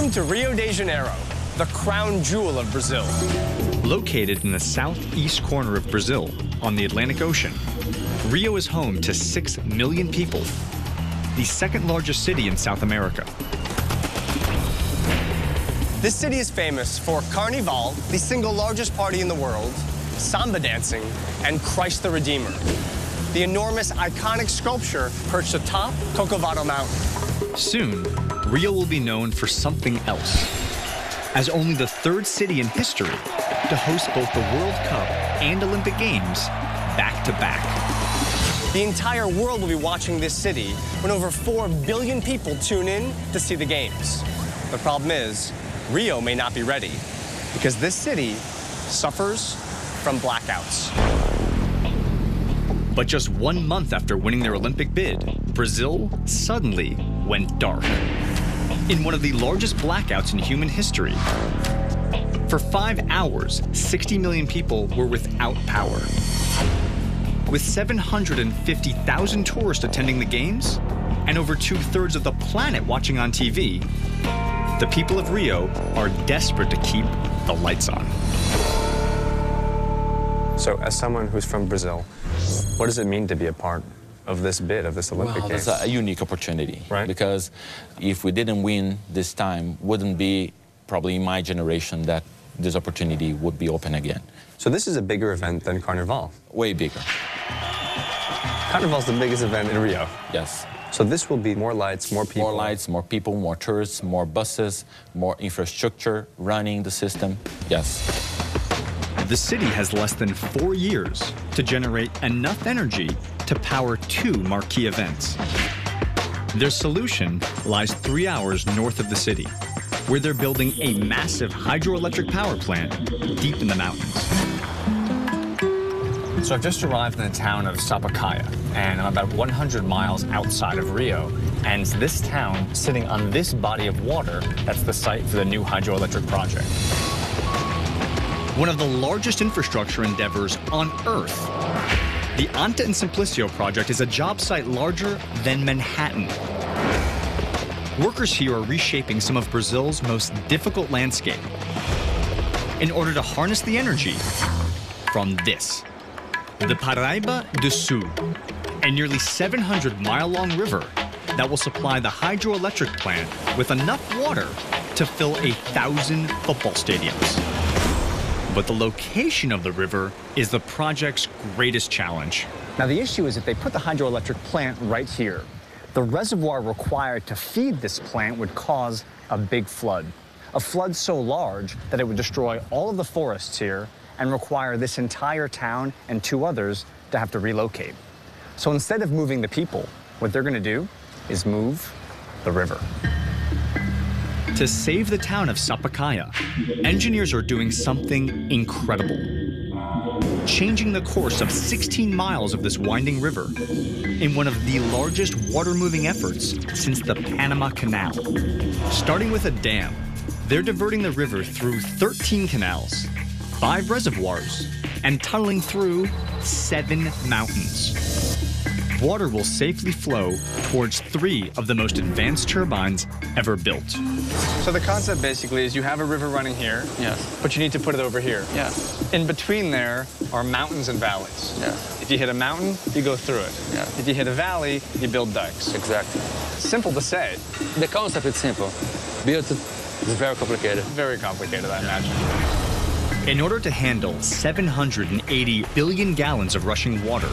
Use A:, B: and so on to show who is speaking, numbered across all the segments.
A: Welcome to Rio de Janeiro, the crown jewel of Brazil.
B: Located in the southeast corner of Brazil on the Atlantic Ocean, Rio is home to 6 million people, the second largest city in South America.
A: This city is famous for Carnival, the single largest party in the world, samba dancing, and Christ the Redeemer, the enormous iconic sculpture perched atop Corcovado Mountain.
B: Soon, Rio will be known for something else, as only the third city in history to host both the World Cup and Olympic Games back to back.
A: The entire world will be watching this city when over 4 billion people tune in to see the games. The problem is, Rio may not be ready because this city suffers from blackouts.
B: But just 1 month after winning their Olympic bid, Brazil suddenly went dark in one of the largest blackouts in human history. For 5 hours, 60 million people were without power. With 750,000 tourists attending the games and over 2/3 of the planet watching on TV, the people of Rio are desperate to keep the lights on.
A: So, as someone who's from Brazil, what does it mean to be a part of this bid, of this Olympic Games?
C: That's a unique opportunity,
A: right?
C: Because if we didn't win this time, wouldn't be probably in my generation that this opportunity would be open again.
A: So this is a bigger event than Carnival?
C: Way bigger.
A: Carnival's the biggest event in Rio?
C: Yes.
A: So this will be more lights, more people?
C: More lights, more people, more tourists, more buses, more infrastructure running the system, yes.
B: The city has less than 4 years to generate enough energy to power 2 marquee events. Their solution lies 3 hours north of the city, where they're building a massive hydroelectric power plant deep in the mountains. So I've just arrived in the town of Sapucaia, and I'm about 100 miles outside of Rio. And this town, sitting on this body of water, that's the site for the new hydroelectric project. One of the largest infrastructure endeavors on Earth. The Anta and Simplicio project is a job site larger than Manhattan. Workers here are reshaping some of Brazil's most difficult landscape in order to harness the energy from this, the Paraíba do Sul, a nearly 700-mile-long river that will supply the hydroelectric plant with enough water to fill 1,000 football stadiums. But the location of the river is the project's greatest challenge. Now, the issue is if they put the hydroelectric plant right here, the reservoir required to feed this plant would cause a big flood. A flood so large that it would destroy all of the forests here and require this entire town and 2 others to have to relocate. So instead of moving the people, what they're going to do is move the river. To save the town of Sapucaia, engineers are doing something incredible. Changing the course of 16 miles of this winding river in one of the largest water-moving efforts since the Panama Canal. Starting with a dam, they're diverting the river through 13 canals, 5 reservoirs, and tunneling through 7 mountains. Water will safely flow towards 3 of the most advanced turbines ever built. So the concept basically is you have a river running here,
C: Yes.
B: but you need to put it over here.
C: Yeah.
B: In between there are mountains and valleys.
C: Yeah.
B: If you hit a mountain, you go through it.
C: Yeah.
B: If you hit a valley, you build dikes.
C: Exactly.
B: Simple to say.
C: The concept is simple. Build is very complicated.
B: Very complicated, I imagine. In order to handle 780 billion gallons of rushing water,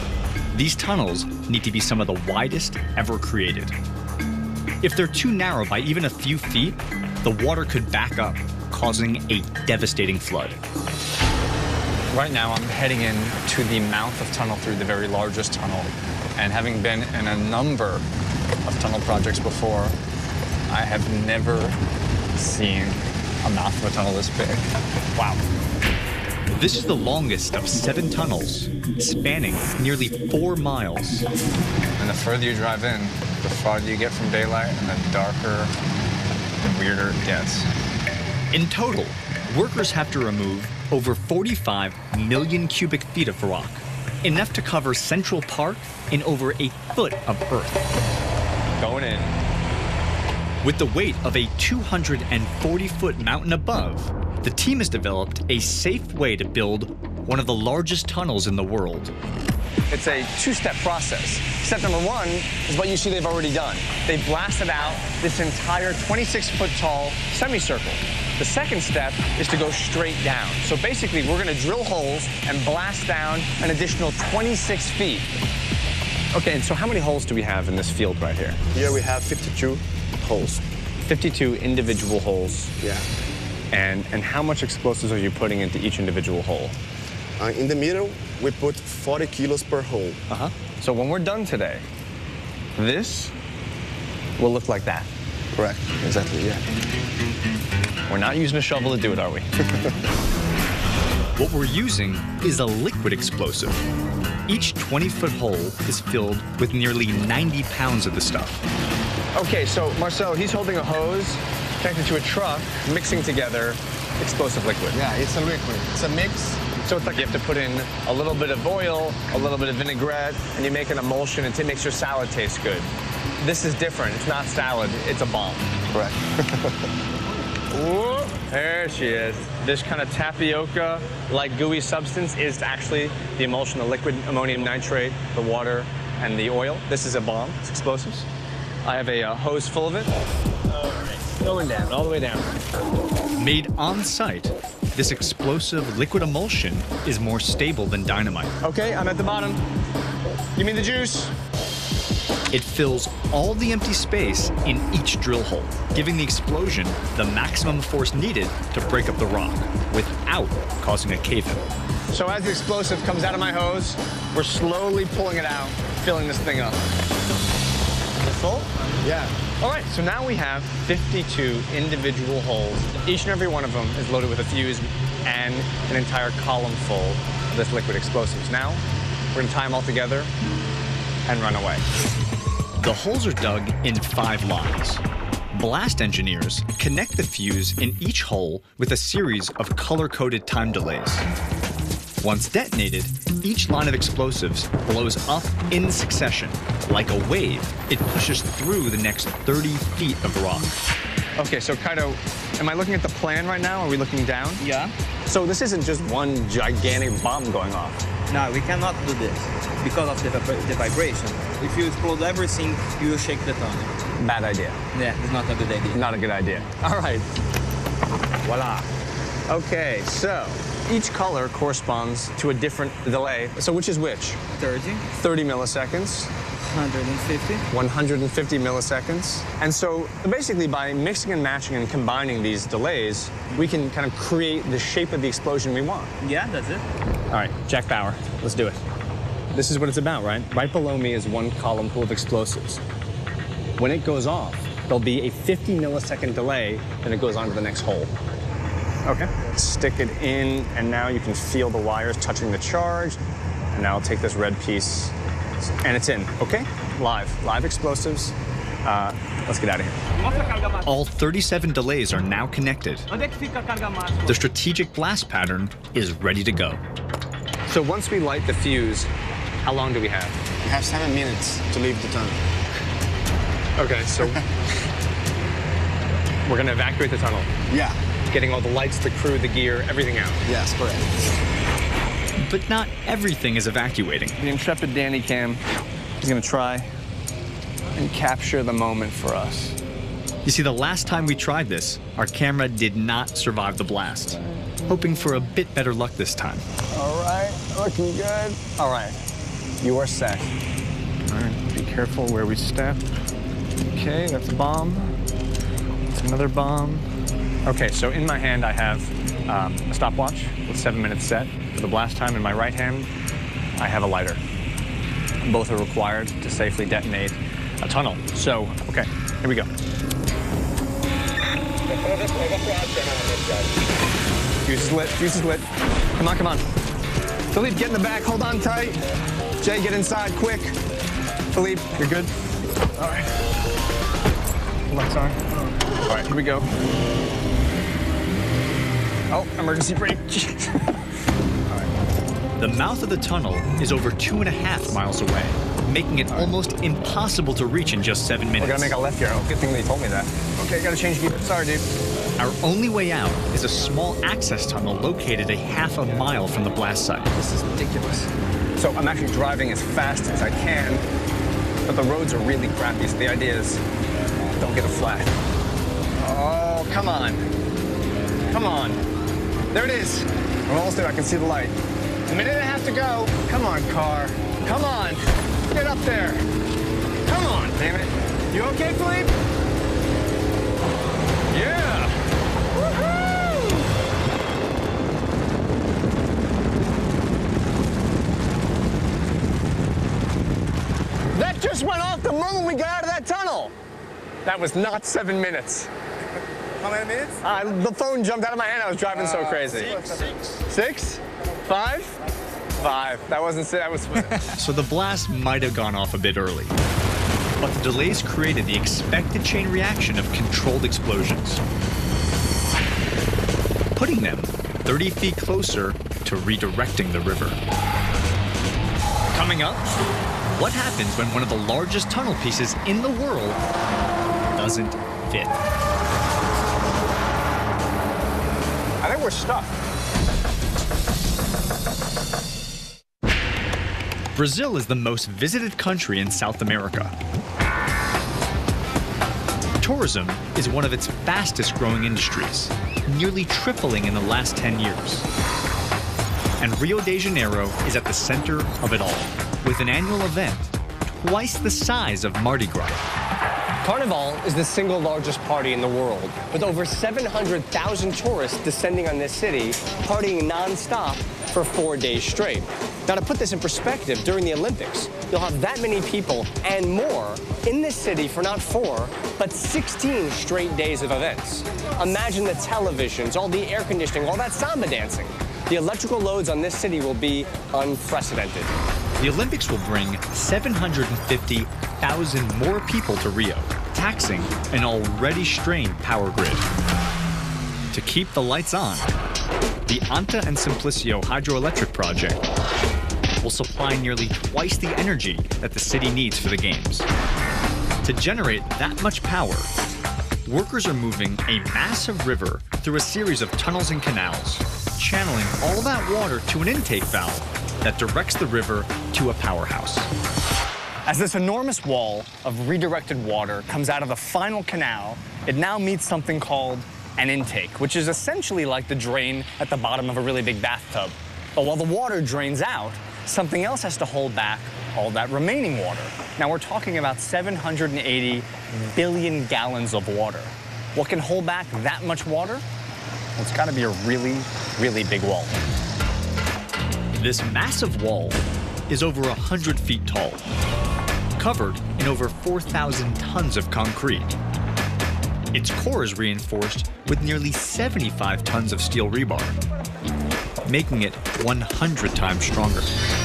B: these tunnels need to be some of the widest ever created. If they're too narrow by even a few feet, the water could back up, causing a devastating flood. Right now, I'm heading in to the mouth of Tunnel 3, the very largest tunnel. And having been in a number of tunnel projects before, I have never seen a mouth of a tunnel this big. Wow. This is the longest of 7 tunnels, spanning nearly 4 miles. And the further you drive in, the farther you get from daylight, and the darker and weirder it gets. In total, workers have to remove over 45 million cubic feet of rock, enough to cover Central Park in over 1 foot of earth. Going in. With the weight of a 240-foot mountain above, the team has developed a safe way to build one of the largest tunnels in the world.
A: It's a two-step process. Step number one is what you see they've already done. They've blasted out this entire 26-foot tall semicircle. The second step is to go straight down. So basically, we're going to drill holes and blast down an additional 26 feet. Okay, and so how many holes do we have in this field right here?
D: Here we have 52 holes.
A: 52 individual holes.
D: Yeah.
A: And how much explosives are you putting into each individual hole?
D: In the middle, we put 40 kilos per hole.
A: So when we're done today, this will look like that.
D: Correct. Exactly, yeah.
A: We're not using a shovel to do it, are we?
B: What we're using is a liquid explosive. Each 20-foot hole is filled with nearly 90 pounds of the stuff.
A: Okay, so Marcel, he's holding a hose connected to a truck, mixing together explosive liquid.
D: Yeah, it's a liquid. It's a mix.
A: So it's like you have to put in a little bit of oil, a little bit of vinaigrette, and you make an emulsion, and it makes your salad taste good. This is different. It's not salad, it's a bomb.
D: Correct.
A: Ooh, there she is. This kind of tapioca-like gooey substance is actually the emulsion, the liquid ammonium nitrate, the water, and the oil. This is a bomb. It's explosives. I have a hose full of it. All right, going down, all the way down.
B: Made on site, this explosive liquid emulsion is more stable than dynamite.
A: Okay, I'm at the bottom. Give me the juice.
B: It fills all the empty space in each drill hole, giving the explosion the maximum force needed to break up the rock without causing a cave-in.
A: So as the explosive comes out of my hose, we're slowly pulling it out, filling this thing up. Is it full?
D: Yeah.
A: All right, so now we have 52 individual holes. Each and every one of them is loaded with a fuse and an entire column full of this liquid explosives. Now, we're gonna tie them all together and run away.
B: The holes are dug in 5 lines. Blast engineers connect the fuse in each hole with a series of color-coded time delays. Once detonated, each line of explosives blows up in succession. Like a wave, it pushes through the next 30 feet of rock.
A: Okay, so Kaito, am I looking at the plan right now? Are we looking down?
E: Yeah.
A: So this isn't just one gigantic bomb going off.
E: No, we cannot do this because of the vibration. If you explode everything, you will shake the tunnel.
A: Bad idea.
E: Yeah, it's not a good idea.
A: Not a good idea. All right. Voila. Okay, so each color corresponds to a different delay. So which is which?
E: 30,
A: 30 milliseconds.
E: 150.
A: 150 milliseconds. And so basically by mixing and matching and combining these delays, we can kind of create the shape of the explosion we want.
E: Yeah, that's it.
A: All right, Jack Bauer, let's do it. This is what it's about, right? Right below me is one column full of explosives. When it goes off, there'll be a 50 millisecond delay, then it goes on to the next hole. Okay. Stick it in, and now you can feel the wires touching the charge. And now I'll take this red piece, and it's in, okay? Live explosives. Let's get out of here.
B: All 37 delays are now connected. The strategic blast pattern is ready to go.
A: So once we light the fuse, how long do we have?
D: We have 7 minutes to leave the tunnel.
A: Okay, so we're gonna evacuate the tunnel.
D: Yeah.
A: Getting all the lights, the crew, the gear, everything out.
D: Yes, correct.
B: But not everything is evacuating.
A: The intrepid Danny Cam is gonna try and capture the moment for us.
B: You see, the last time we tried this, our camera did not survive the blast. Hoping for a bit better luck this time.
A: All right, looking good. All right, you are set. All right, be careful where we step. Okay, that's a bomb. That's another bomb. Okay, so in my hand I have a stopwatch with 7 minutes set for the blast time. In my right hand, I have a lighter. Both are required to safely detonate a tunnel. So, okay, here we go. Fuse is lit, fuse is lit. Come on, come on. Philippe, get in the back, hold on tight. Jay, get inside, quick. Philippe, you're good? All right. Lights on. All right, here we go. Oh, emergency brake.
B: The mouth of the tunnel is over 2.5 miles away. making it almost impossible to reach in just 7 minutes.
A: We're gonna make a left here. Oh, good thing they told me that. Okay, gotta change gear. Sorry, dude.
B: Our only way out is a small access tunnel located a half a mile from the blast site.
A: This is ridiculous. So I'm actually driving as fast as I can, but the roads are really crappy, so the idea is don't get a flat. Oh, come on. Come on. There it is. We're almost there. I can see the light. A minute and a half to go. Come on, car. Come on. Get up there. Come on, damn it. You okay, Philippe? Yeah. Woohoo! That just went off the moment we got out of that tunnel. That was not 7 minutes.
E: How many minutes?
A: The phone jumped out of my hand. I was driving so crazy. 6? 5? 5. That wasn't 6. That was.
B: So the blast might have gone off a bit early. But the delays created the expected chain reaction of controlled explosions, putting them 30 feet closer to redirecting the river. Coming up, what happens when one of the largest tunnel pieces in the world doesn't fit?
A: I think we're stuck.
B: Brazil is the most visited country in South America. Tourism is one of its fastest growing industries, nearly tripling in the last 10 years. And Rio de Janeiro is at the center of it all, with an annual event twice the size of Mardi Gras.
A: Carnival is the single largest party in the world, with over 700,000 tourists descending on this city, partying nonstop for 4 days straight. Now, to put this in perspective, during the Olympics, you'll have that many people and more in this city for not 4, but 16 straight days of events. Imagine the televisions, all the air conditioning, all that samba dancing. The electrical loads on this city will be unprecedented.
B: The Olympics will bring 750,000 more people to Rio, taxing an already strained power grid. To keep the lights on, the Anta and Simplicio hydroelectric project will supply nearly twice the energy that the city needs for the games. To generate that much power, workers are moving a massive river through a series of tunnels and canals, channeling all that water to an intake valve that directs the river to a powerhouse.
F: As this enormous wall of redirected water comes out of the final canal, it now meets something called an intake, which is essentially like the drain at the bottom of a really big bathtub. But while the water drains out, something else has to hold back all that remaining water. Now we're talking about 780 billion gallons of water. What can hold back that much water? Well, it's got to be a really, really big wall.
B: This massive wall is over 100 feet tall, covered in over 4,000 tons of concrete. Its core is reinforced with nearly 75 tons of steel rebar, making it 100 times stronger.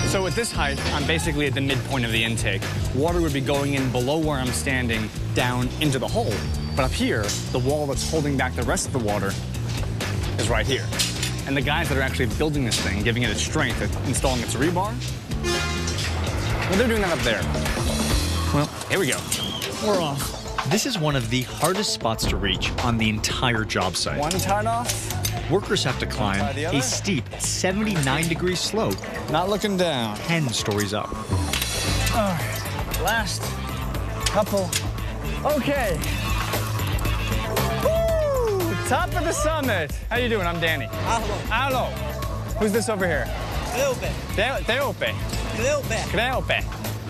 F: So at this height, I'm basically at the midpoint of the intake. Water would be going in below where I'm standing, down into the hole. But up here, the wall that's holding back the rest of the water is right here. And the guys that are actually building this thing, giving it its strength, installing its rebar, well, they're doing that up there. Well, here we go. We're off.
B: This is one of the hardest spots to reach on the entire job site.
F: One tied off.
B: Workers have to climb a steep 79-degree slope,
F: Not looking down.
B: 10 stories up.
F: All right, last couple. Okay. Woo! Top of the summit. How you doing? I'm Danny. Hello. Who's this over here? Creope.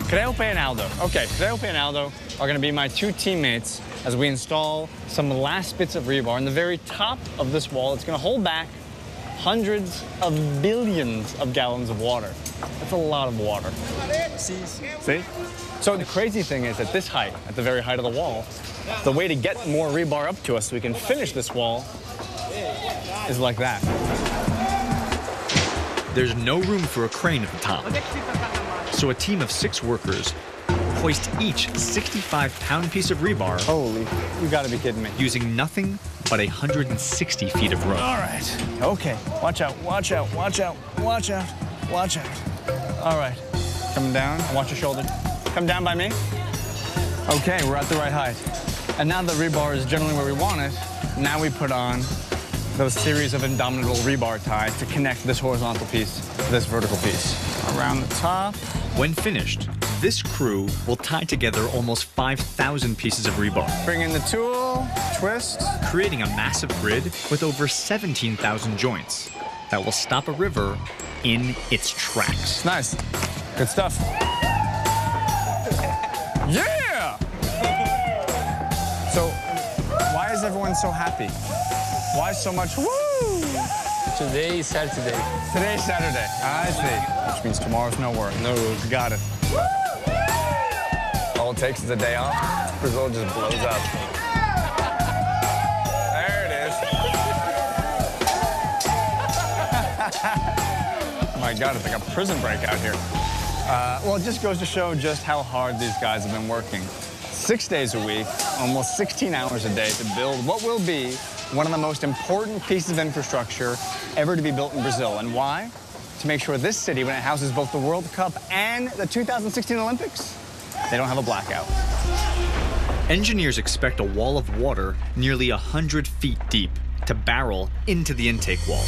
F: Creope and Aldo. Okay, Creope and Aldo are going to be my two teammates as we install some last bits of rebar on the very top of this wall. It's going to hold back hundreds of billions of gallons of water. That's a lot of water. See? So the crazy thing is, at this height, at the very height of the wall, the way to get more rebar up to us so we can finish this wall is like that.
B: There's no room for a crane at the top. So a team of 6 workers hoist each 65-pound piece of rebar.
F: Holy, you gotta be kidding me.
B: Using nothing but 160 feet of rope.
F: All right, okay. Watch out, watch out, watch out, watch out, watch out. All right, coming down, watch your shoulder. Come down by me. Okay, we're at the right height. And now the rebar is generally where we want it, now we put on those series of indomitable rebar ties to connect this horizontal piece to this vertical piece. Around the top.
B: When finished, this crew will tie together almost 5,000 pieces of rebar,
F: Bring in the tool, twist.
B: creating a massive grid with over 17,000 joints that will stop a river in its tracks.
F: Nice. Good stuff. Yeah! So, why is everyone so happy? Why so much woo?
G: Today is Saturday.
F: Today's Saturday. I see. Which means tomorrow's no work.
G: No rules.
F: Got it. All it takes is a day off. Brazil just blows up. There it is. Oh my God, it's like a prison break out here. Well, it just goes to show just how hard these guys have been working. 6 days a week, almost 16 hours a day to build what will be one of the most important pieces of infrastructure ever to be built in Brazil. And why? To make sure this city, when it houses both the World Cup and the 2016 Olympics, they don't have a blackout.
B: Engineers expect a wall of water nearly 100 feet deep to barrel into the intake wall.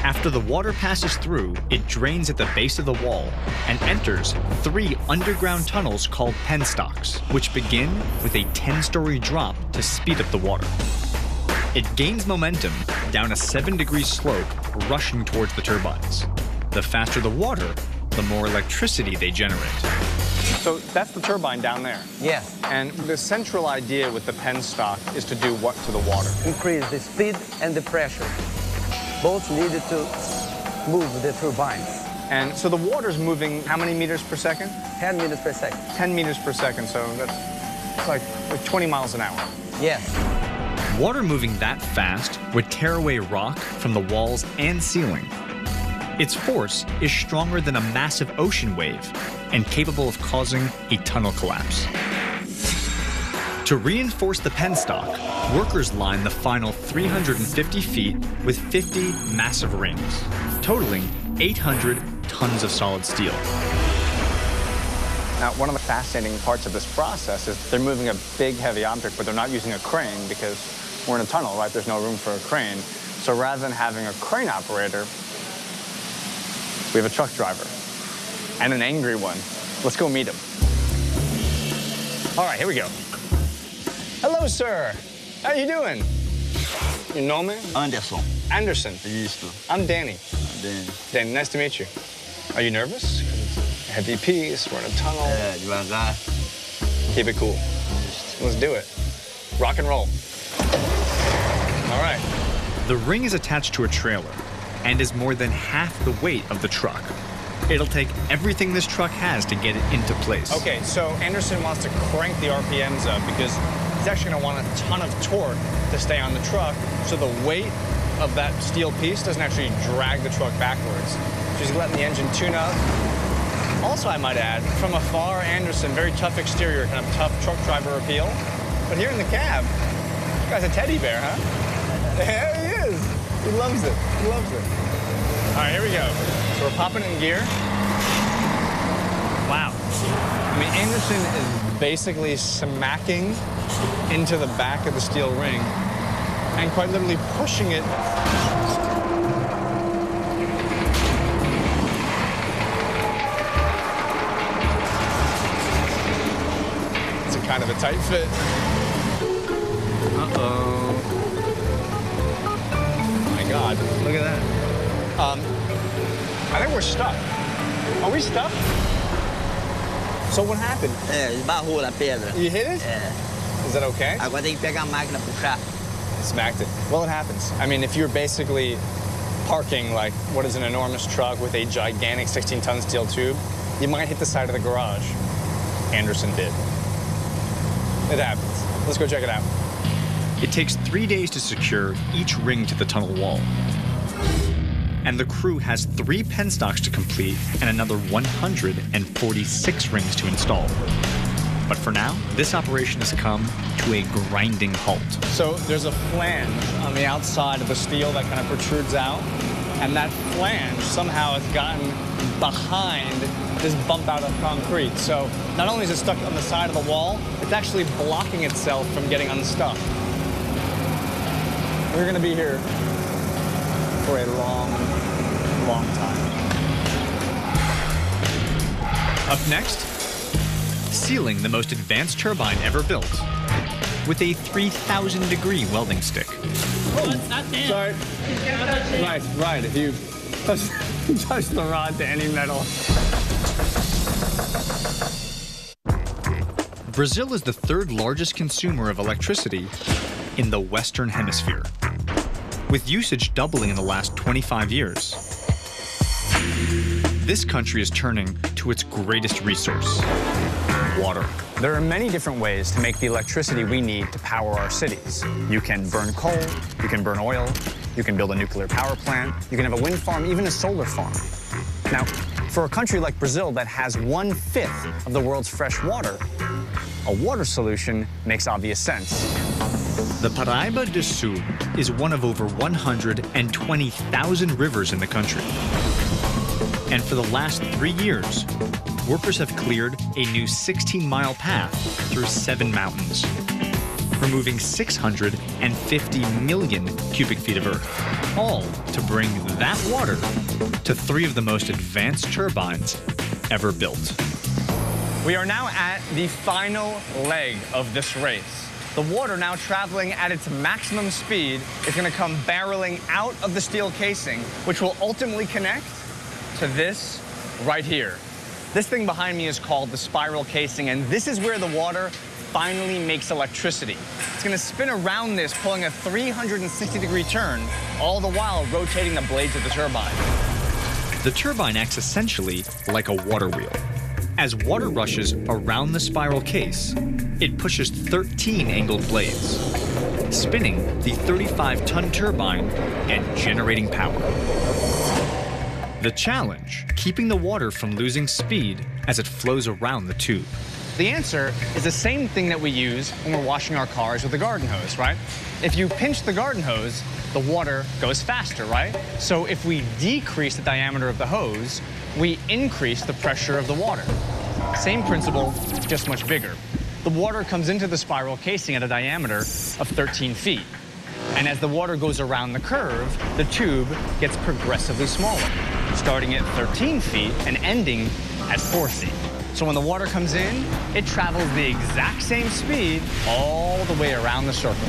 B: After the water passes through, it drains at the base of the wall and enters 3 underground tunnels called penstocks, which begin with a 10-story drop to speed up the water. It gains momentum down a 7-degree slope, rushing towards the turbines. The faster the water, the more electricity they generate.
F: So that's the turbine down there.
H: Yes,
F: And the central idea with the penstock is to do what to the water?
H: increase the speed and the pressure. Both needed to move the turbines.
F: And so the water's moving how many meters per second?
H: 10 meters per second.
F: 10 meters per second, so that's like 20 miles an hour.
H: Yes.
B: Water moving that fast would tear away rock from the walls and ceiling. Its force is stronger than a massive ocean wave and capable of causing a tunnel collapse. To reinforce the penstock, workers line the final 350 feet with 50 massive rings, totaling 800 tons of solid steel.
F: Now, one of the fascinating parts of this process is they're moving a big, heavy object, but they're not using a crane because we're in a tunnel, right? There's no room for a crane. So rather than having a crane operator, we have a truck driver and an angry one. Let's go meet him. All right, here we go. Hello, sir. How you doing? Your name?
I: Anderson.
F: Anderson.
I: Isto.
F: I'm Danny.
I: Danny.
F: Danny, nice to meet you. Are you nervous? 'Cause it's a heavy piece, we're in a tunnel.
I: Devagar.
F: Keep it cool. Let's do it. Rock and roll. All right.
B: The ring is attached to a trailer and is more than half the weight of the truck. It'll take everything this truck has to get it into place.
F: Okay, so Anderson wants to crank the RPMs up because he's actually gonna want a ton of torque to stay on the truck, so the weight of that steel piece doesn't actually drag the truck backwards. So he's letting the engine tune up. Also, I might add, from afar, Anderson, very tough exterior, kind of tough truck driver appeal. But here in the cab, this guy's a teddy bear, huh? Yeah, he is. He loves it. He loves it. All right, here we go. So we're popping it in gear. Wow. I mean, Anderson is basically smacking into the back of the steel ring and quite literally pushing it. It's a kind of a tight fit. Uh-oh. Oh my God, look at that. I think we're stuck. Are we stuck? So what happened?
I: Esbarrou na pedra.
F: You hit it? Is that okay?
I: Agora tem que pegar a máquina, puxar.
F: Smacked it. Well, it happens. I mean, if you're basically parking like what is an enormous truck with a gigantic 16-ton steel tube, you might hit the side of the garage. Anderson did. It happens. Let's go check it out.
B: It takes 3 days to secure each ring to the tunnel wall. And the crew has 3 penstocks to complete and another 146 rings to install. But for now, this operation has come to a grinding halt.
F: So there's a flange on the outside of the steel that kind of protrudes out, and that flange somehow has gotten behind this bump out of concrete. So not only is it stuck on the side of the wall, it's actually blocking itself from getting unstuck. We're going to be here for a long, long time.
B: Up next, sealing the most advanced turbine ever built with a 3,000-degree welding stick.
F: Sorry. Right. If you touch the rod to any metal.
B: Brazil is the third largest consumer of electricity in the Western Hemisphere, with usage doubling in the last 25 years. This country is turning to its greatest resource, water.
F: There are many different ways to make the electricity we need to power our cities. You can burn coal, you can burn oil, you can build a nuclear power plant, you can have a wind farm, even a solar farm. Now, for a country like Brazil that has 1/5 of the world's fresh water, a water solution makes obvious sense.
B: The Paraíba do Sul is one of over 120,000 rivers in the country. And for the last 3 years, workers have cleared a new 16-mile path through 7 mountains, removing 650 million cubic feet of earth, all to bring that water to 3 of the most advanced turbines ever built.
F: We are now at the final leg of this race. The water, now traveling at its maximum speed, is going to come barreling out of the steel casing, which will ultimately connect to this right here. This thing behind me is called the spiral casing, and this is where the water finally makes electricity. It's going to spin around this, pulling a 360-degree turn, all the while rotating the blades of the turbine.
B: The turbine acts essentially like a water wheel. As water rushes around the spiral case, it pushes 13 angled blades, spinning the 35-ton turbine and generating power. The challenge, keeping the water from losing speed as it flows around the tube.
F: The answer is the same thing that we use when we're washing our cars with the garden hose, right? If you pinch the garden hose, the water goes faster, right? So if we decrease the diameter of the hose, we increase the pressure of the water. Same principle, just much bigger. The water comes into the spiral casing at a diameter of 13 feet. And as the water goes around the curve, the tube gets progressively smaller, starting at 13 feet and ending at 4 feet. So when the water comes in, it travels the exact same speed all the way around the circle.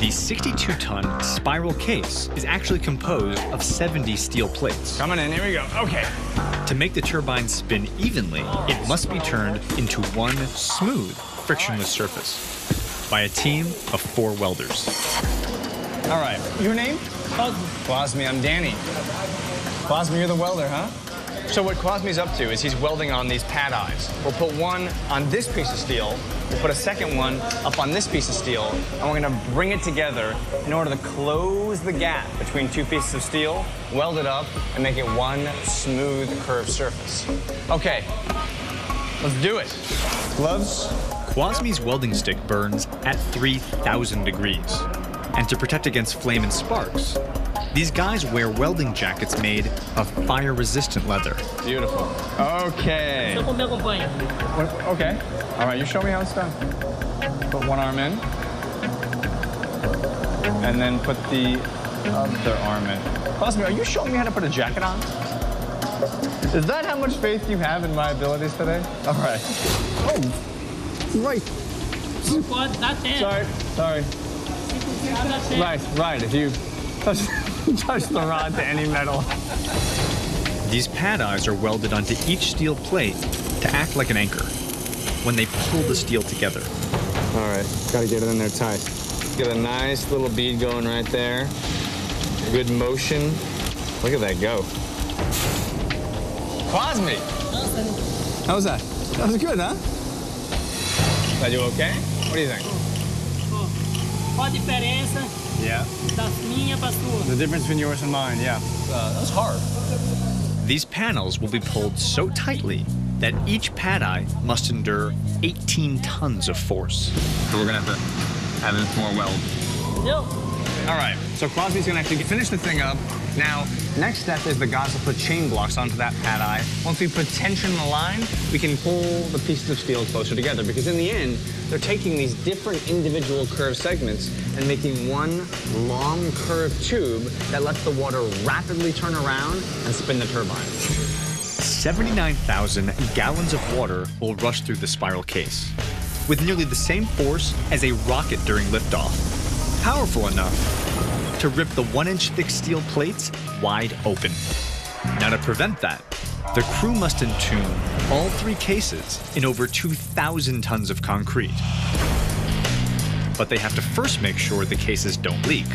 B: The 62-ton spiral case is actually composed of 70 steel plates.
F: Coming in, here we go. Okay.
B: To make the turbine spin evenly, it must be turned into one smooth, frictionless surface by a team of 4 welders.
F: All right. Your name? Cosme, I'm Danny. Cosme, you're the welder, huh? So what Cosme's up to is he's welding on these pad eyes. We'll put one on this piece of steel, we'll put a second one up on this piece of steel, and we're gonna bring it together in order to close the gap between 2 pieces of steel, weld it up, and make it one smooth curved surface. Okay, let's do it. Gloves?
B: Cosme's welding stick burns at 3,000 degrees. And to protect against flame and sparks, these guys wear welding jackets made of fire-resistant leather.
F: Beautiful. Okay. Okay. All right, you show me how it's done. Put one arm in. And then put the other arm in. Cosme, are you showing me how to put a jacket on? Is that how much faith you have in my abilities today? All right. Oh, right. Sorry. Right. If you touch the rod to any metal.
B: These pad eyes are welded onto each steel plate to act like an anchor when they pull the steel together.
F: All right, gotta get it in there tight. Get a nice little bead going right there. Good motion. Look at that go. Cosme! How was that? That was good, huh? Are you okay? What do you think?
G: Qual a diferença da minha para sua?
F: The difference between yours and mine, yeah. That was hard.
B: These panels will be pulled so tightly that each pad eye must endure 18 tons of force.
F: So we're gonna have to add in more weld.
G: Entendeu?
F: All right, So Crosby's gonna actually finish the thing up. Now, next step is the guys will put chain blocks onto that pad eye. Once we put tension in the line, we can pull the pieces of steel closer together, because in the end, they're taking these different individual curved segments and making one long curved tube that lets the water rapidly turn around and spin the turbine.
B: 79,000 gallons of water will rush through the spiral case, with nearly the same force as a rocket during liftoff. Powerful enough to rip the 1-inch thick steel plates wide open. Now, to prevent that, the crew must entomb all 3 cases in over 2,000 tons of concrete. But they have to first make sure the cases don't leak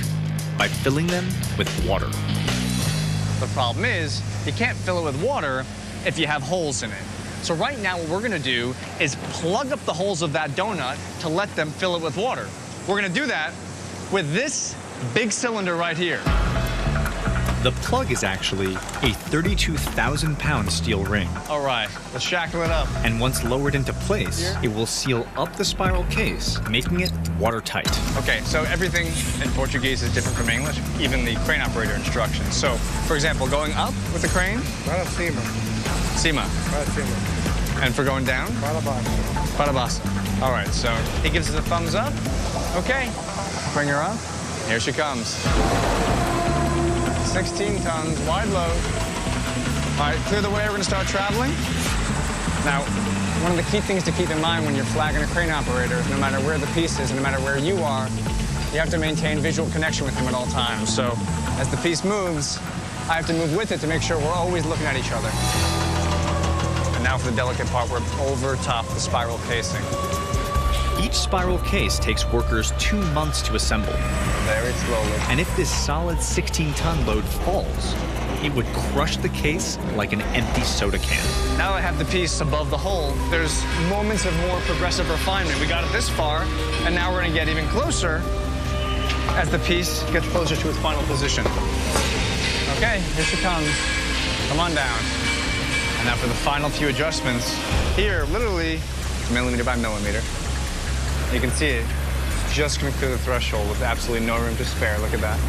B: by filling them with water.
F: The problem is, you can't fill it with water if you have holes in it. So right now, what we're gonna do is plug up the holes of that donut to let them fill it with water. We're gonna do that with this big cylinder right here.
B: The plug is actually a 32,000-pound steel ring.
F: All right, let's shackle it up.
B: And once lowered into place, it will seal up the spiral case, making it watertight.
F: Okay, so everything in Portuguese is different from English, even the crane operator instructions. So, for example, going up with the crane?
J: Para cima.
F: Cima.
J: Para cima.
F: And for going down?
J: Para baixo.
F: Para baixo. All right, so he gives us a thumbs up. Okay, bring her up. Here she comes. 16 tons, wide load. All right, clear the way, we're gonna start traveling. Now, one of the key things to keep in mind when you're flagging a crane operator, no matter where the piece is, no matter where you are, you have to maintain visual connection with him at all times. So, as the piece moves, I have to move with it to make sure we're always looking at each other. And now for the delicate part, we're over top the spiral casing.
B: Each spiral case takes workers 2 months to assemble.
F: Very slowly.
B: And if this solid 16-ton load falls, it would crush the case like an empty soda can.
F: Now that I have the piece above the hole, there's moments of more progressive refinement. We got it this far, and now we're gonna get even closer as the piece gets closer to its final position. Okay, here she comes. Come on down. And now for the final few adjustments. Here, literally, millimeter by millimeter. You can see it, just gonna clear the threshold with absolutely no room to spare. Look at that.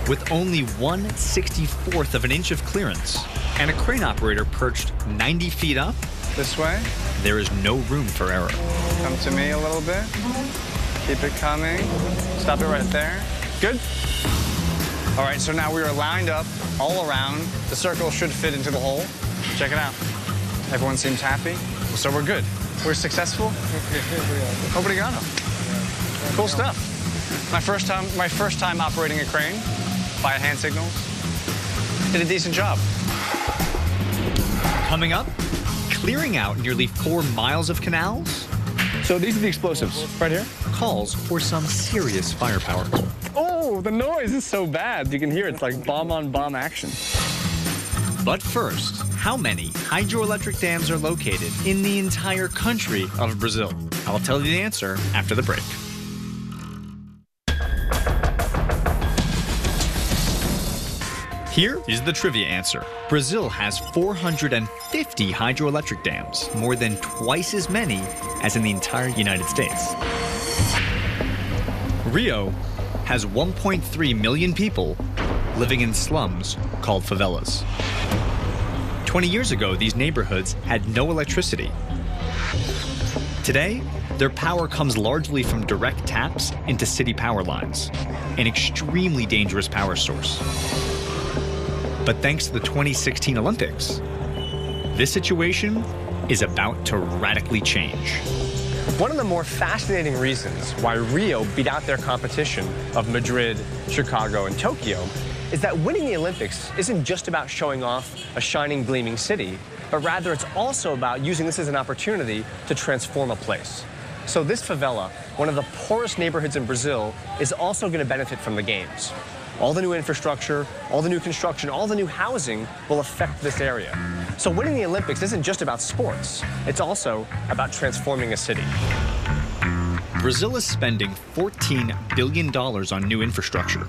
B: With only 1/64th of an inch of clearance and a crane operator perched 90 feet up,
F: This way.
B: there is no room for error.
F: Come to me a little bit. Keep it coming. Stop it right there. Good. All right, so now we are lined up all around. The circle should fit into the hole. Check it out. Everyone seems happy. So we're good. We're successful. Obrigado. Cool stuff. My first time operating a crane via hand signals. Did a decent job.
B: Coming up, clearing out nearly 4 miles of canals
F: So these are the explosives right here.
B: calls for some serious firepower.
F: Oh, the noise is so bad. You can hear it's like bomb-on-bomb action.
B: But first, how many hydroelectric dams are located in the entire country of Brazil? I'll tell you the answer after the break. Here is the trivia answer. Brazil has 450 hydroelectric dams, more than twice as many as in the entire United States. Rio has 1.3 million people living in slums called favelas. 20 years ago, these neighborhoods had no electricity. Today, their power comes largely from direct taps into city power lines, an extremely dangerous power source. But thanks to the 2016 Olympics, this situation is about to radically change.
A: One of the more fascinating reasons why Rio beat out their competition of Madrid, Chicago, and Tokyo is that winning the Olympics isn't just about showing off a shining, gleaming city, but rather it's also about using this as an opportunity to transform a place. So this favela, one of the poorest neighborhoods in Brazil, is also going to benefit from the games. All the new infrastructure, all the new construction, all the new housing will affect this area. So winning the Olympics isn't just about sports. It's also about transforming a city.
B: Brazil is spending $14 billion on new infrastructure,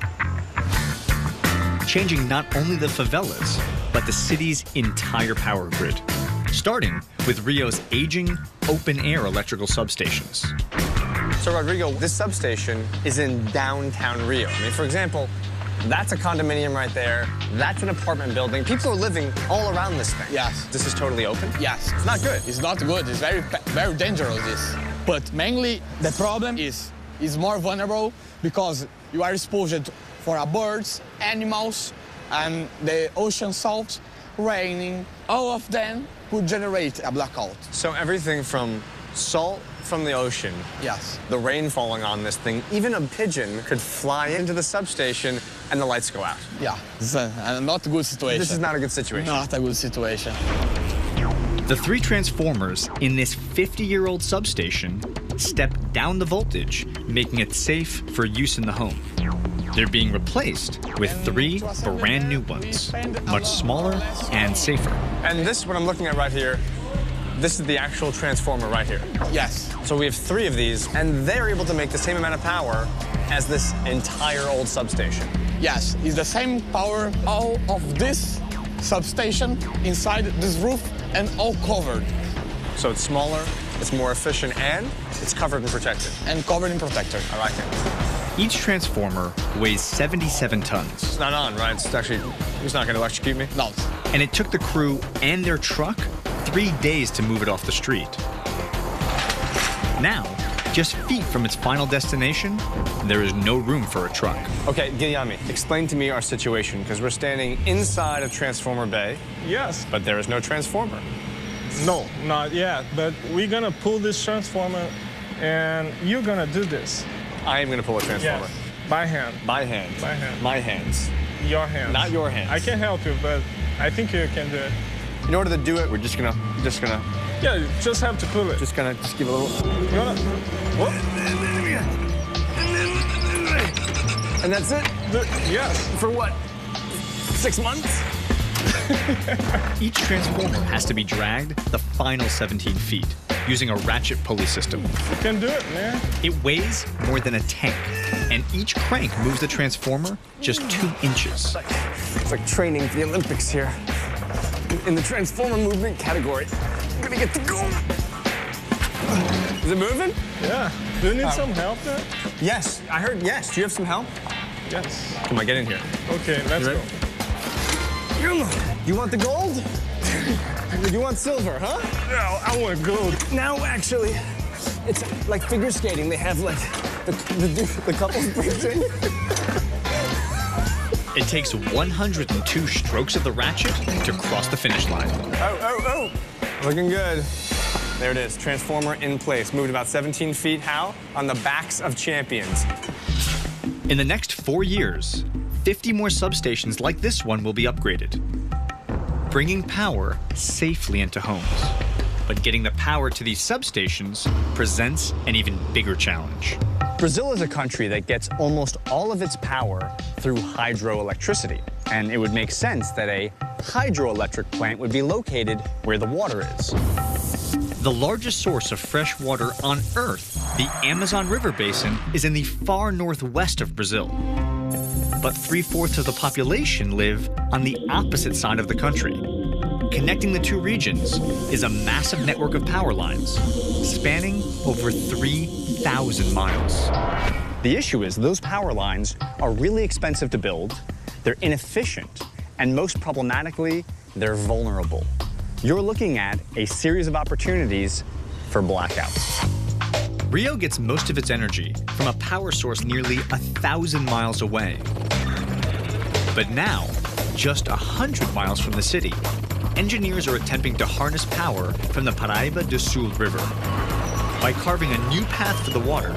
B: changing not only the favelas, but the city's entire power grid, starting with Rio's aging open-air electrical substations.
A: So, Rodrigo, this substation is in downtown Rio. I mean, for example, that's a condominium right there. That's an apartment building. People are living all around this thing.
K: Yes.
A: This is totally open?
K: Yes.
A: It's not good.
K: It's not good. It's very dangerous, this. But mainly, the problem is more vulnerable because you are exposed for birds, animals, and the ocean salt, raining. All of them could generate a blackout.
A: So everything from salt from the ocean,
K: yes,
A: the rain falling on this thing, even a pigeon could fly into the substation and the lights go out.
K: Yeah, it's not a good situation.
A: This is not a good situation.
K: Not a good situation.
B: The 3 transformers in this 50-year-old substation step down the voltage, making it safe for use in the home. They're being replaced with 3 brand new ones, much smaller and safer.
A: And this, what I'm looking at right here, this is the actual transformer right here.
K: Yes.
A: So we have 3 of these, and they're able to make the same amount of power as this entire old substation.
K: Yes, it's the same power, all of this substation inside this roof and all covered.
A: So it's smaller, it's more efficient, and it's covered and protected.
K: And covered and protected.
A: I like it.
B: Each transformer weighs 77 tons.
A: It's not on, right? It's actually, it's not going to electrocute me?
K: No.
B: And it took the crew and their truck 3 days to move it off the street. Now, just feet from its final destination, there is no room for a truck.
A: Okay, Guilherme, explain to me our situation, because we're standing inside of Transformer Bay.
J: Yes.
A: But there is no transformer.
J: No, not yet. But we're gonna pull this transformer, and you're gonna do this.
A: I am gonna pull a transformer.
J: Yes. By hand.
A: By hand.
J: By hand.
A: My hands.
J: Your hands.
A: Not your hands.
J: I can help you, but I think you can do it.
A: In order to do it, we're just gonna.
J: Yeah, you just have to pull it.
A: Just give a little.
J: You wanna? What?
A: And that's it?
J: Yes.
A: For what? 6 months?
B: Each transformer has to be dragged the final 17 feet using a ratchet pulley system.
J: You can do it, man.
B: It weighs more than a tank, and each crank moves the transformer just 2 inches.
A: It's like training for the Olympics here. In the transformer movement category. I'm gonna get the gold. Is it moving?
J: Yeah. Do you need some help there?
A: Yes, I heard yes. Do you have some help?
J: Yes.
A: Come on, get in here.
J: Okay, let's go.
A: You want the gold? You want silver, huh?
J: No, I want gold.
A: No, actually, it's like figure skating. They have like the couples bridging.
B: It takes 102 strokes of the ratchet to cross the finish line.
A: Oh. Looking good. There it is, transformer in place. Moved about 17 feet. How? On the backs of champions.
B: In the next 4 years, 50 more substations like this one will be upgraded, bringing power safely into homes. But getting the power to these substations presents an even bigger challenge.
F: Brazil is a country that gets almost all of its power through hydroelectricity. And it would make sense that a hydroelectric plant would be located where the water is.
B: The largest source of fresh water on Earth, the Amazon River Basin, is in the far northwest of Brazil. But 3/4 of the population live on the opposite side of the country. Connecting the 2 regions is a massive network of power lines, spanning over 3,000 miles.
F: The issue is those power lines are really expensive to build, they're inefficient, and most problematically, they're vulnerable. You're looking at a series of opportunities for blackouts.
B: Rio gets most of its energy from a power source nearly 1,000 miles away. But now, just 100 miles from the city, engineers are attempting to harness power from the Paraíba do Sul River by carving a new path for the water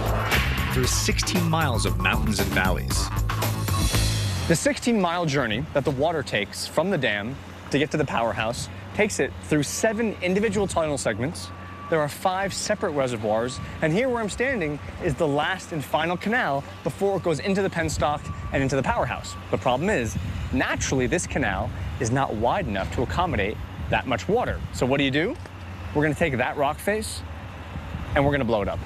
B: through 16 miles of mountains and valleys.
F: The 16-mile journey that the water takes from the dam to get to the powerhouse takes it through 7 individual tunnel segments. There are 5 separate reservoirs, and here where I'm standing is the last and final canal before it goes into the penstock and into the powerhouse. The problem is, naturally, this canal is not wide enough to accommodate that much water. So what do? We're gonna take that rock face and we're gonna blow it up.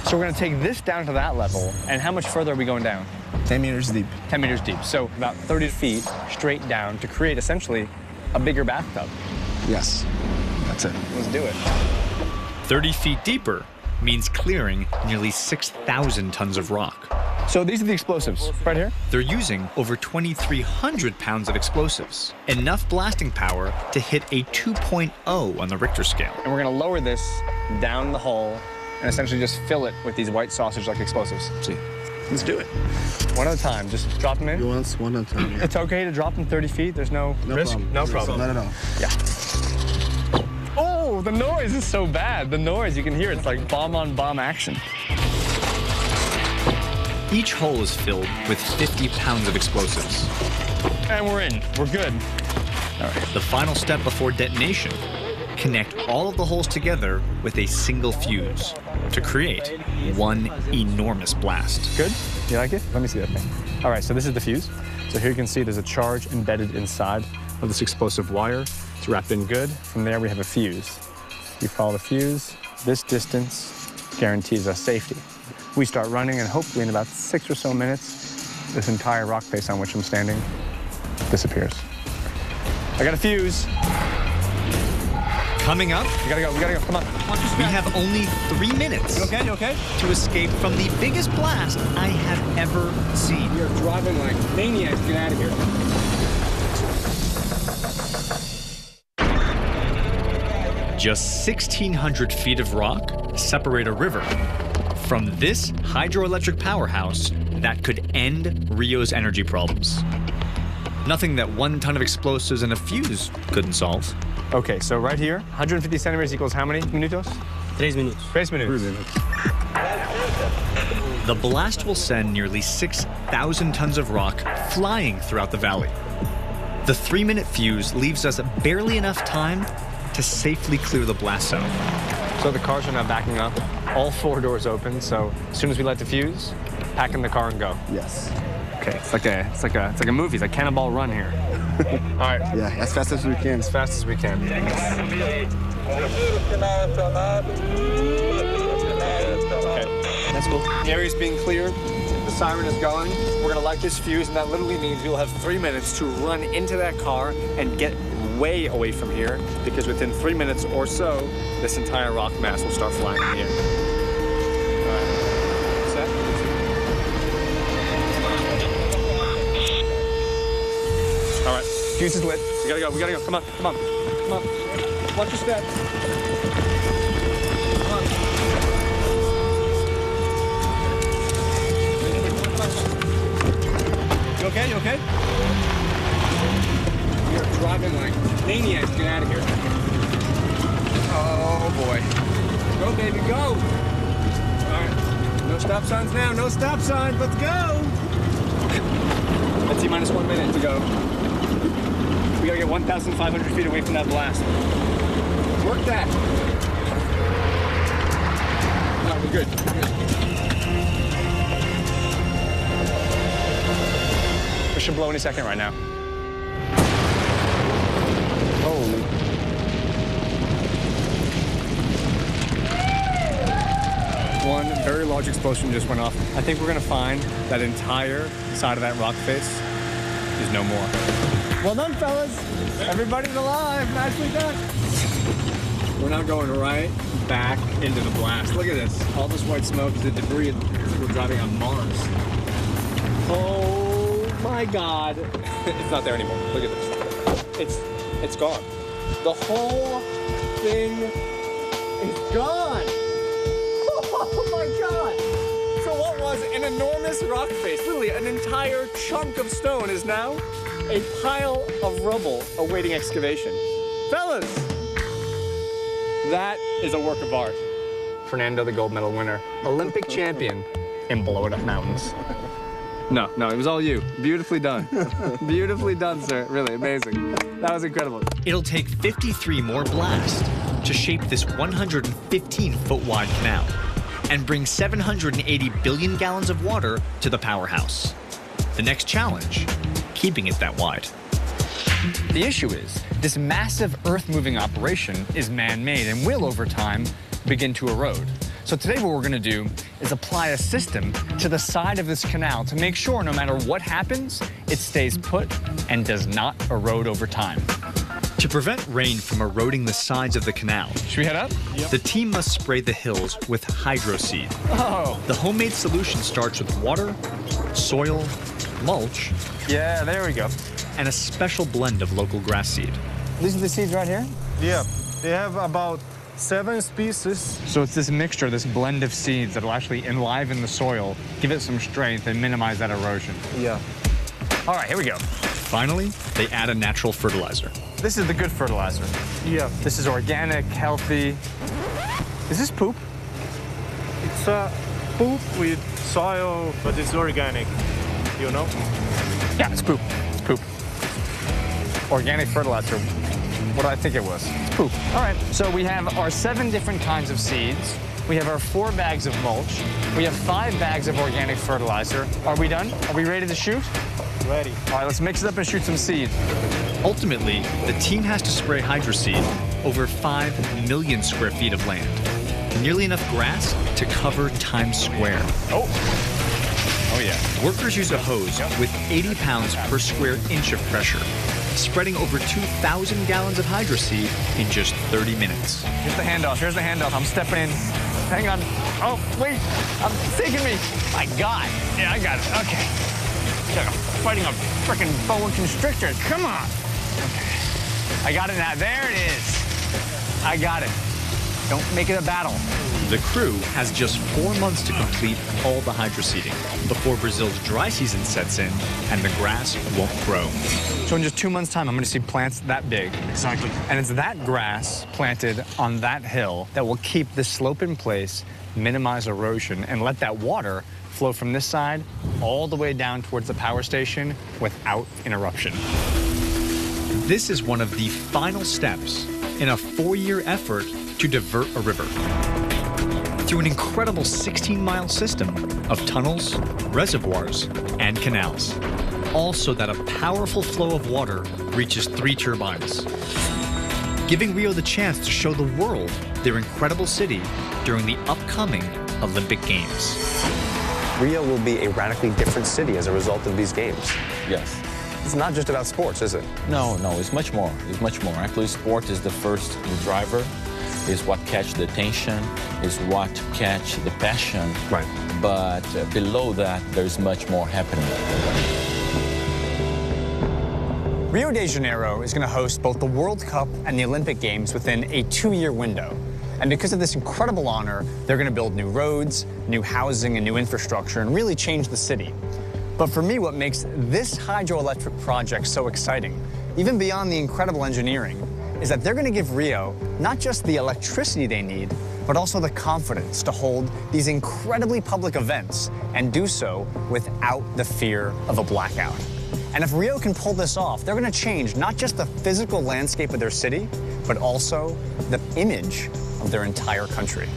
F: So we're gonna take this down to that level, and how much further are we going down?
D: 10 meters deep.
F: 10 meters deep, so about 30 feet straight down to create essentially a bigger bathtub.
D: Yes, that's it.
F: Let's do it.
B: 30 feet deeper, means clearing nearly 6,000 tons of rock.
F: So these are the explosives, right here?
B: They're using over 2,300 pounds of explosives, enough blasting power to hit a 2.0 on the Richter scale.
F: And we're gonna lower this down the hole and essentially just fill it with these white sausage-like explosives.
D: See, let's do it.
F: One at a time, just drop them in.
D: You want one at a time?
F: It's okay to drop them 30 feet, there's no risk?
D: Problem.
F: No problem.
D: Not at all.
F: Yeah. Oh, the noise is so bad. The noise, you can hear it's like bomb-on-bomb action.
B: Each hole is filled with 50 pounds of explosives.
F: And we're in. We're good.
B: All right. The final step before detonation, connect all of the holes together with a single fuse to create one enormous blast.
F: Good? You like it? Let me see that thing. All right, so this is the fuse. So here you can see there's a charge embedded inside of this explosive wire. It's wrapped in good. From there, we have a fuse. You follow the fuse. This distance guarantees us safety. We start running, and hopefully in about 6 or so minutes, this entire rock face on which I'm standing disappears. I got a fuse.
B: Coming up,
F: We gotta go, come on.
B: we have only 3 minutes
F: You okay?
B: to escape from the biggest blast I have ever seen.
F: You're driving like maniacs. Get out of here.
B: Just 1,600 feet of rock separate a river from this hydroelectric powerhouse that could end Rio's energy problems. Nothing that 1 ton of explosives and a fuse couldn't solve.
F: Okay, so right here, 150 centimeters equals how many minutos?
I: 3 minutos.
F: 3 minutos.
B: The blast will send nearly 6,000 tons of rock flying throughout the valley. The 3-minute fuse leaves us barely enough time to safely clear the blast zone.
F: So the cars are now backing up. All 4 doors open, so as soon as we light the fuse, pack in the car and go.
D: Yes.
F: Okay, it's like a movie. It's like Cannonball Run here. All right.
D: Yeah, as fast as we can.
F: As fast as we can.
D: Okay,
F: that's cool. The area's being cleared. The siren is going. We're gonna light this fuse, and that literally means we'll have 3 minutes to run into that car and get way away from here, because within 3 minutes or so, this entire rock mass will start flying in the air. All right. Set. All right. Fuse is lit. We gotta go. We gotta go. Come on. Come on. Come on. Watch your step. Come on. You okay? You okay? You're driving like maniacs. Get out of here. Oh, boy. Go, baby, go. All right. No stop signs now. No stop signs. Let's go. Let's see, minus 1 minute to go. We gotta get 1,500 feet away from that blast. Work that. No, we're good. We're good. It should blow any second right now. Holy. One very large explosion just went off. I think we're gonna find that entire side of that rock face is no more. Well done, fellas. Everybody's alive. Nicely done. We're now going right back into the blast. Look at this. All this white smoke is the debris. We're driving on Mars. Oh my God. It's not there anymore. Look at this. It's gone. The whole thing is gone. Oh my God. So what was an enormous rock face, literally an entire chunk of stone, is now a pile of rubble awaiting excavation. Fellas, that is a work of art. Fernando, the gold medal winner, Olympic champion in Blow It Up Mountains. No, it was all you. Beautifully done. Beautifully done, sir. Really amazing. That was incredible.
B: It'll take 53 more blasts to shape this 115-foot wide canal and bring 780 billion gallons of water to the powerhouse. The next challenge, keeping it that wide.
F: The issue is, this massive earth-moving operation is man-made and will, over time, begin to erode. So today what we're gonna do is apply a system to the side of this canal to make sure no matter what happens, it stays put and does not erode over time.
B: To prevent rain from eroding the sides of the canal,
F: Should we head up?
B: the team must spray the hills with hydro seed.
F: Oh.
B: The homemade solution starts with water, soil, mulch,
F: Yeah, there we go.
B: and a special blend of local grass seed.
F: These are the seeds right here?
J: Yeah, they have about 7 species.
F: So it's this mixture, this blend of seeds that will actually enliven the soil, give it some strength, and minimize that erosion.
J: Yeah.
F: All right, here we go.
B: Finally, they add a natural fertilizer.
F: This is the good fertilizer.
J: Yeah.
F: This is organic, healthy. Is this poop?
J: It's poop with soil, but it's organic, you know?
F: Yeah, it's poop. It's poop. Organic fertilizer. What do I think it was? It's poop. All right, so we have our 7 different kinds of seeds. We have our 4 bags of mulch. We have 5 bags of organic fertilizer. Are we done? Are we ready to shoot?
J: Ready.
F: All right, let's mix it up and shoot some seed.
B: Ultimately, the team has to spray hydroseed over 5 million square feet of land. Nearly enough grass to cover Times Square.
F: Oh yeah.
B: Workers use a hose with 80 pounds per square inch of pressure, spreading over 2,000 gallons of hydroseed in just 30 minutes.
F: Here's the handoff. Here's the handoff. I'm stepping in. Hang on. Oh, wait. It's taking me. My God. Yeah, I got it. Okay. It's like I'm fighting a freaking boa constrictor. Come on. Okay. I got it now. There it is. I got it. Don't make it a battle.
B: The crew has just 4 months to complete all the hydroseeding before Brazil's dry season sets in and the grass won't grow.
F: So in just 2 months' time, I'm going to see plants that big.
J: Exactly.
F: And it's that grass planted on that hill that will keep the slope in place, minimize erosion, and let that water flow from this side all the way down towards the power station without interruption.
B: This is one of the final steps in a 4-year effort to divert a river through an incredible 16-mile system of tunnels, reservoirs, and canals, all so that a powerful flow of water reaches 3 turbines, giving Rio the chance to show the world their incredible city during the upcoming Olympic Games.
A: Rio will be a radically different city as a result of these games.
C: Yes.
A: It's not just about sports, is it?
C: No, it's much more. It's much more. Actually, sport is the driver, is what catch the attention, is what catch the passion.
A: Right.
C: But below that, there's much more happening.
F: Rio de Janeiro is going to host both the World Cup and the Olympic Games within a 2-year window. And because of this incredible honor, they're going to build new roads, new housing, and new infrastructure, and really change the city. But for me, what makes this hydroelectric project so exciting, even beyond the incredible engineering, is that they're going to give Rio not just the electricity they need, but also the confidence to hold these incredibly public events and do so without the fear of a blackout. And if Rio can pull this off, they're going to change not just the physical landscape of their city, but also the image of their entire country.